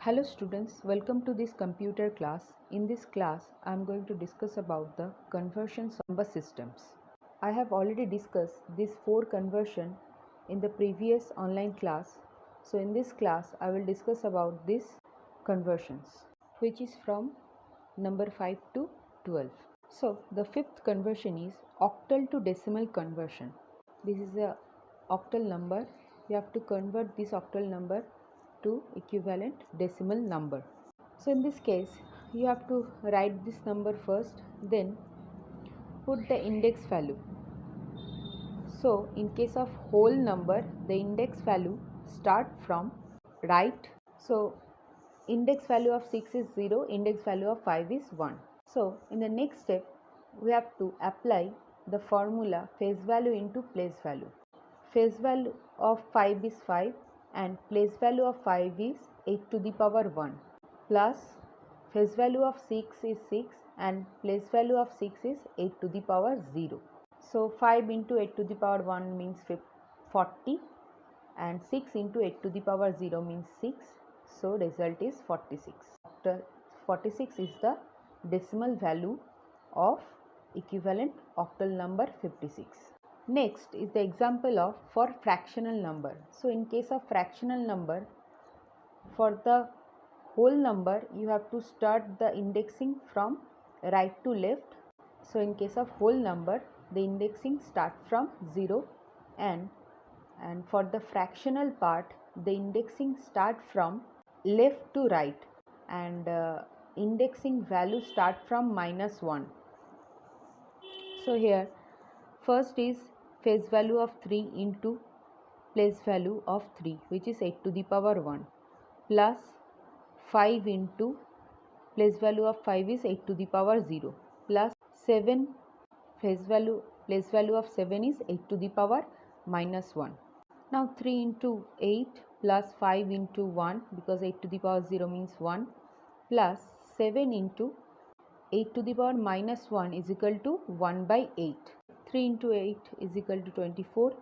Hello students, welcome to this computer class. In this class, I am going to discuss about the conversions number systems. I have already discussed these four conversion in the previous online class. So in this class, I will discuss about these conversions, which is from number 5 to 12. So the fifth conversion is octal to decimal conversion. This is a octal number. You have to convert this octal number to equivalent decimal number. So in this case, you have to write this number first, then put the index value. So in case of whole number, the index value start from right. So index value of 6 is 0, index value of 5 is 1. So in the next step, we have to apply the formula face value into place value. Face value of 5 is 5 and place value of 5 is 8 to the power 1 plus face value of 6 is 6 and place value of 6 is 8 to the power 0. So 5 into 8 to the power 1 means 40 and 6 into 8 to the power 0 means 6. So result is 46. 46 is the decimal value of equivalent octal number 56. Next is the example of for fractional number. So in case of fractional number, for the whole number you have to start the indexing from right to left. So in case of whole number, the indexing start from 0 and for the fractional part, the indexing start from left to right and indexing value start from -1. So here first is face value of 3 into place value of 3, which is 8 to the power 1 plus 5 into place value of 5 is 8 to the power 0 plus 7 place value of 7 is 8 to the power -1. Now 3 into 8 plus 5 into 1, because 8 to the power 0 means 1, plus 7 into 8 to the power -1 is equal to 1 by 8. 3 into 8 is equal to 24,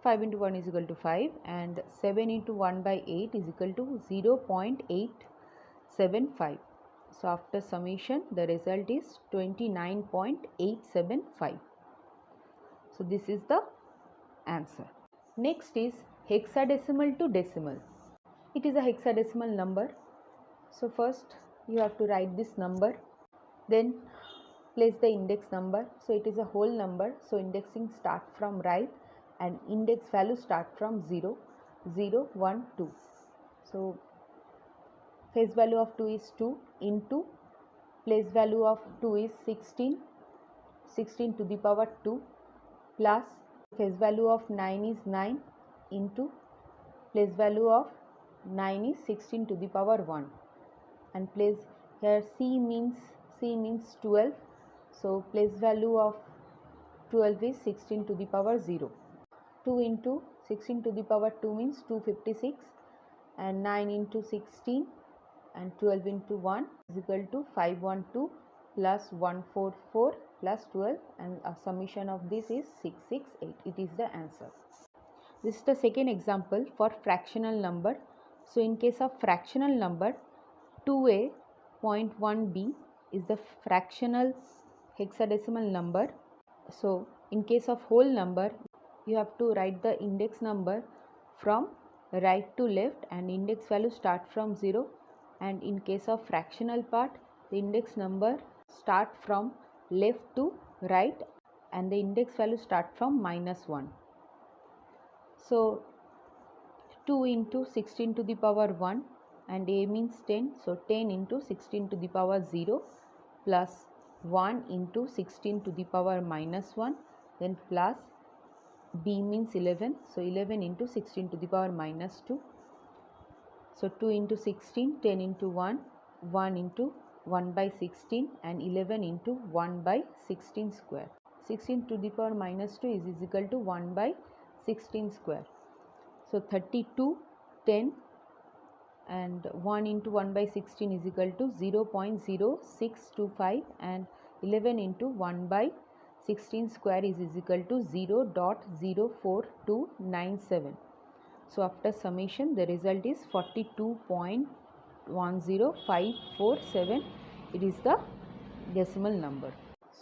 5 into 1 is equal to 5 and 7 into 1 by 8 is equal to 0.875. So after summation, the result is 29.875. So this is the answer. Next is hexadecimal to decimal. It is a hexadecimal number. So first you have to write this number, then place the index number. So it is a whole number, so indexing start from right and index value start from 0, 0, 1, 2. So face value of 2 is 2 into place value of 2 is 16, 16 to the power 2 plus face value of 9 is 9 into place value of 9 is 16 to the power 1 and place here C means 12. So place value of 12 is 16 to the power 0. 2 into 16 to the power 2 means 256 and 9 into 16 and 12 into 1 is equal to 512 plus 144 plus 12 and a summation of this is 668. It is the answer. This is the second example for fractional number. So in case of fractional number, 2a.1b is the fractional hexadecimal number. So in case of whole number, you have to write the index number from right to left and index value start from 0, and in case of fractional part, the index number start from left to right and the index value start from -1. So 2 into 16 to the power 1 and a means 10, so 10 into 16 to the power 0 plus 1 into 16 to the power -1, then plus b means 11, so 11 into 16 to the power -2. So 2 into 16, 10 into 1, 1 into 1 by 16 and 11 into 1 by 16 square. 16 to the power -2 is equal to 1 by 16 square. So 32, 10 and 1 into 1 by 16 is equal to 0.0625 and 11 into 1 by 16 square is equal to 0.04297. So after summation, the result is 42.8 10,547. It is the decimal number.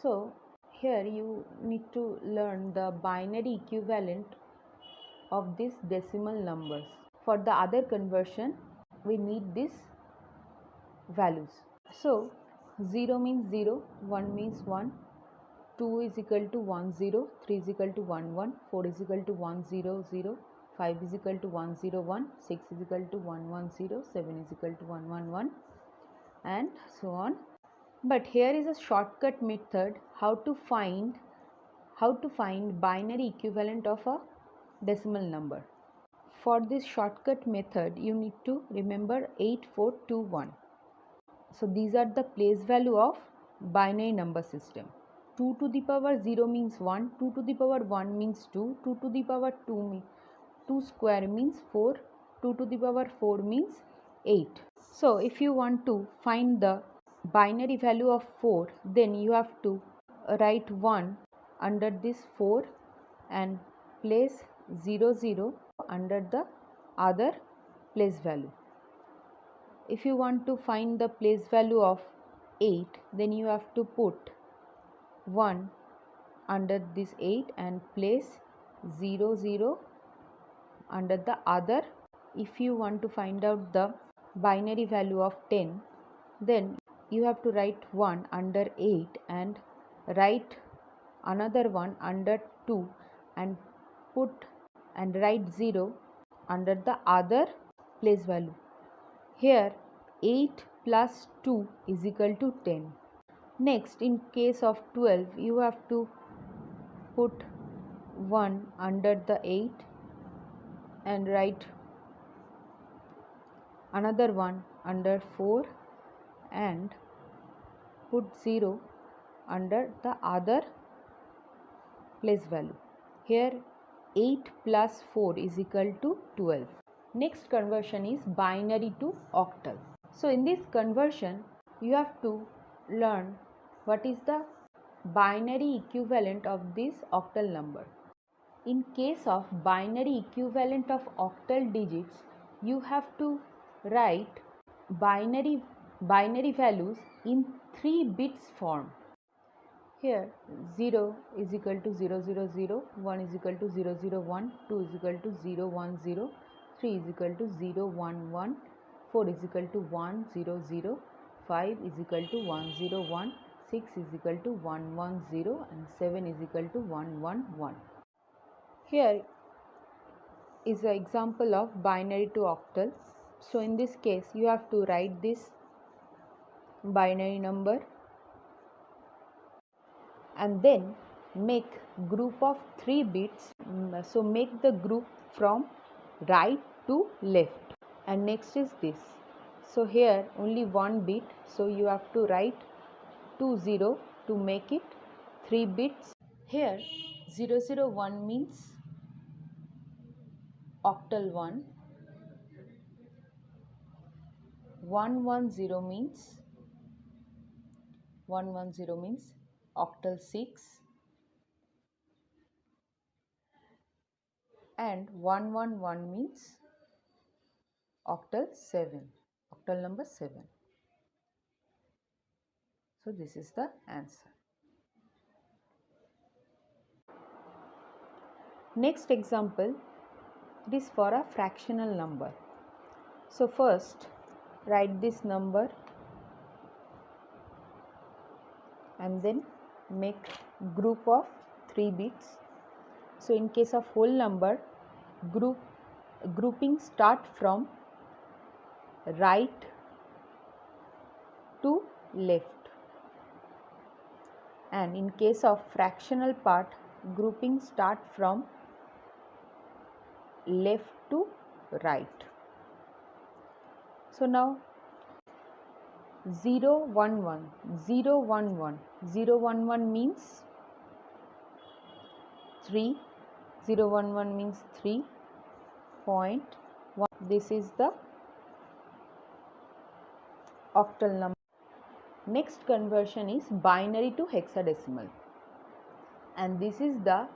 So here you need to learn the binary equivalent of these decimal numbers. For the other conversion, we need these values. So 0 means 0, 1 means 1, 2 is equal to 1 0, 3 is equal to 1 1, 4 is equal to 1 0 0, 5 is equal to 1 0 1, 6 is equal to 1 1 0, 7 is equal to 1 1 1, and so on. But here is a shortcut method how to find binary equivalent of a decimal number. For this shortcut method, you need to remember 8421. So these are the place value of binary number system. 2 to the power 0 means 1, 2 to the power 1 means 2, 2 to the power 2 square means 4, 2 to the power 4 means 8. So if you want to find the binary value of 4, then you have to write 1 under this 4 and place 0 0 under the other place value. If you want to find the place value of 8, then you have to put 1 under this 8 and place 0 0 under the other. If you want to find out the binary value of 10, then you have to write 1 under 8 and write another one under 2 and write 0 under the other place value. Here 8 plus 2 is equal to 10. Next, in case of 12, you have to put 1 under the 8 and write another one under 4 and put 0 under the other place value. Here 8 plus 4 is equal to 12. Next conversion is binary to octal. So in this conversion, you have to learn what is the binary equivalent of this octal number. In case of binary equivalent of octal digits, you have to write binary values in 3 bits form. Here 0 is equal to 0 0 0, 1 is equal to 0 0 1, 2 is equal to 0 1 0, 3 is equal to 0 1 1, 4 is equal to 1 0 0, 5 is equal to 1 0 1, 6 is equal to 1 1 0 and 7 is equal to 1 1 1. Here is an example of binary to octal. So in this case, you have to write this binary number and then make group of 3 bits. So make the group from right to left, and next is this. So here only 1 bit, so you have to write 20 to make it 3 bits. Here 001 means octal 1, 110 means octal 6, and 111 means octal 7, octal number 7. So this is the answer. Next example, it is for a fractional number. So first write this number and then make group of 3 bits. So in case of whole number, grouping start from right to left, and in case of fractional part, grouping start from left to right. So now 011 means 3, 011 means 3.1. This is the octal number. Next conversion is binary to hexadecimal, and this is the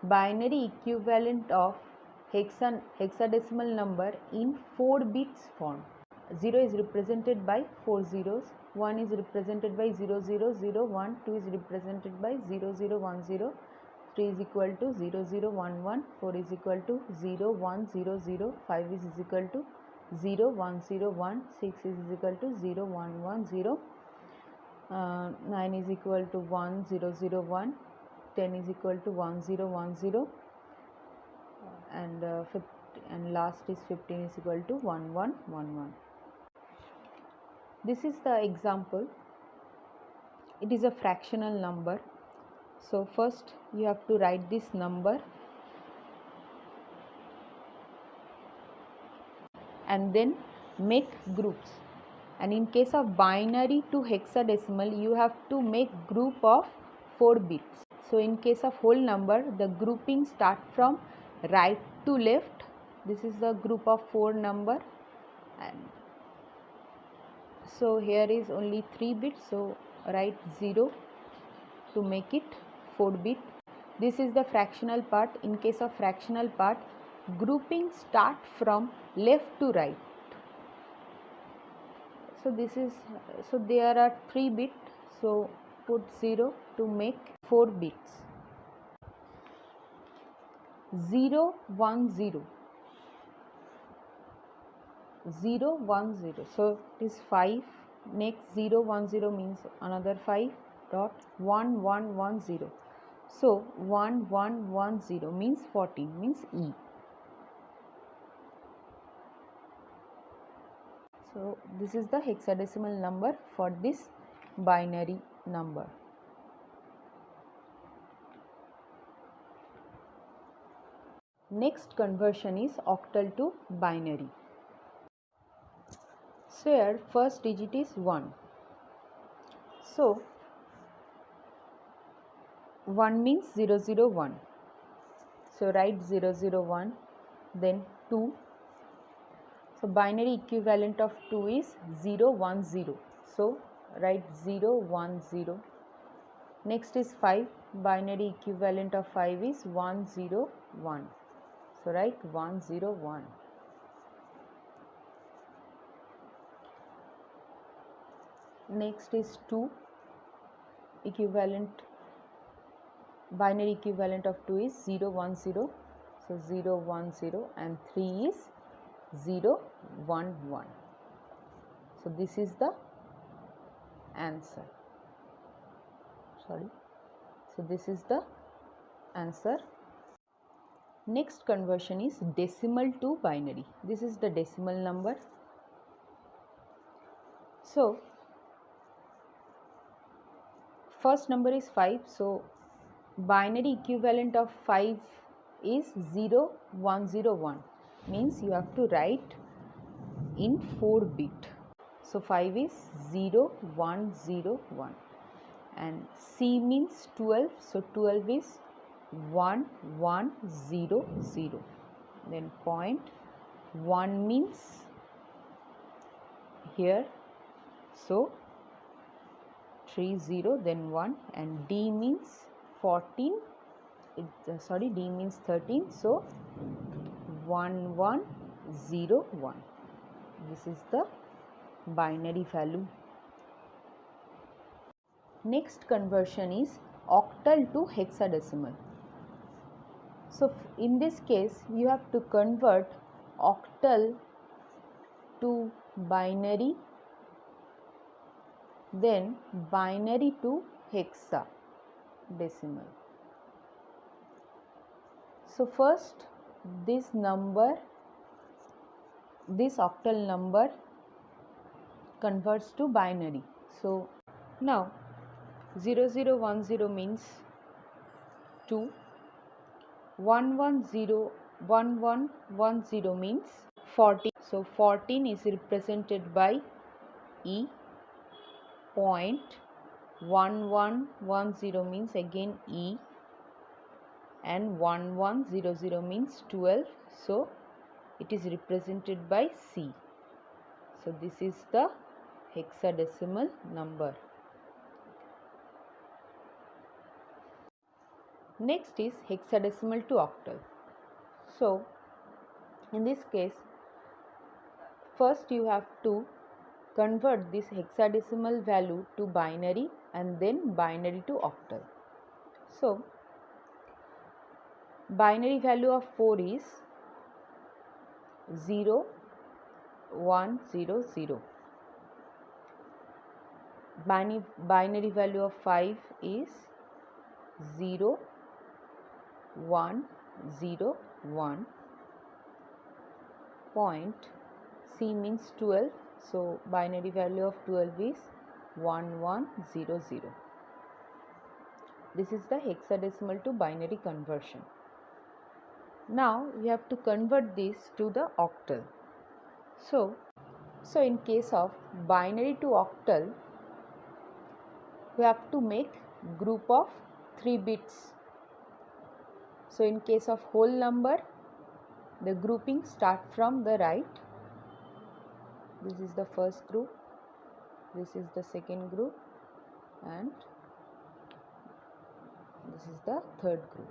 binary equivalent of hexadecimal number in 4 bits form. 0 is represented by 4 zeros, 1 is represented by 0 0 0 1, 2 is represented by 0 0 1 0, 3 is equal to 0 0 1 1, 4 is equal to 0 1 0 0, 5 is equal to 0 1 0 1, 6 is equal to 0 1 1 0, 9 is equal to 1 0 0 1, 10 is equal to 1 0 1 0, and last is 15 is equal to 1 1 1 1. This is the example. It is a fractional number. So first you have to write this number and then make groups. And in case of binary to hexadecimal, you have to make group of 4 bits. So in case of whole number, the grouping start from right to left. This is the group of 4 number, and so here is only 3 bits, so write 0 to make it 4 bit. This is the fractional part. In case of fractional part, grouping start from left to right. So this is, so there are 3 bits, so put 0 to make 4 bits. 0 1 0, 0 1 0, so it is 5. Next 0 1 0 means another 5 dot 1 1 1 0, so 1 1 1 0 means 14, means E. So this is the hexadecimal number for this binary number. Next conversion is octal to binary. So here first digit is 1. So 1 means 0 0 1. So write 0 0 1, then 2. So binary equivalent of 2 is 0 1 0. So write 0 1 0. Next is 5. Binary equivalent of 5 is 1 0 1. So write 1 0 1. Next is 2. Equivalent, binary equivalent of 2 is 0 1 0. So 0 1 0, and 3 is 0 1 1. So this is the answer. So this is the answer. Next conversion is decimal to binary. This is the decimal number. So first number is 5. So binary equivalent of 5 is 0 1 0 1, means you have to write in 4 bit. So 5 is 0 1 0 1, and C means 12, so 12 is 1 1 0 0, then point 1 means here, so 3 0, then 1, and D means 14, D means 13, so 1 1 0 1. This is the binary value. Next conversion is octal to hexadecimal. So in this case you have to convert octal to binary, then binary to hexadecimal. So first this number, this octal number converts to binary. So now 0 0 1 0 means 2, 1 1 0 1 1 1 0 means 14. So 14 is represented by E. Point 1 1 1 0 means again E, and 1 1 0 0 means 12, so it is represented by C. So this is the hexadecimal number. Next is hexadecimal to octal. So in this case First you have to convert this hexadecimal value to binary and then binary to octal. So binary value of 4 is 0 1 0 0. Binary value of 5 is 0 1 0 1. Point C means 12, so binary value of 12 is 1100. This is the hexadecimal to binary conversion. Now we have to convert this to the octal. So in case of binary to octal, we have to make group of 3 bits. So in case of whole number, the grouping start from the right. This is the first group, this is the second group, and this is the third group.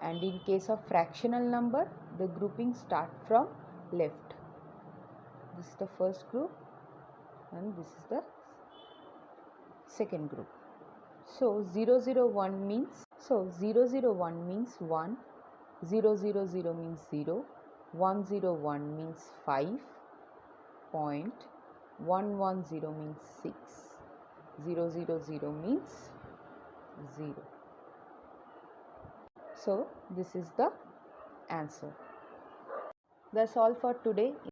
And in case of fractional number, the grouping start from left. This is the first group and this is the second group. So 001 means 001 means 1, 000 means 0, 101 means 5, 110 means 6, 000 means 0. So this is the answer. That's all for today.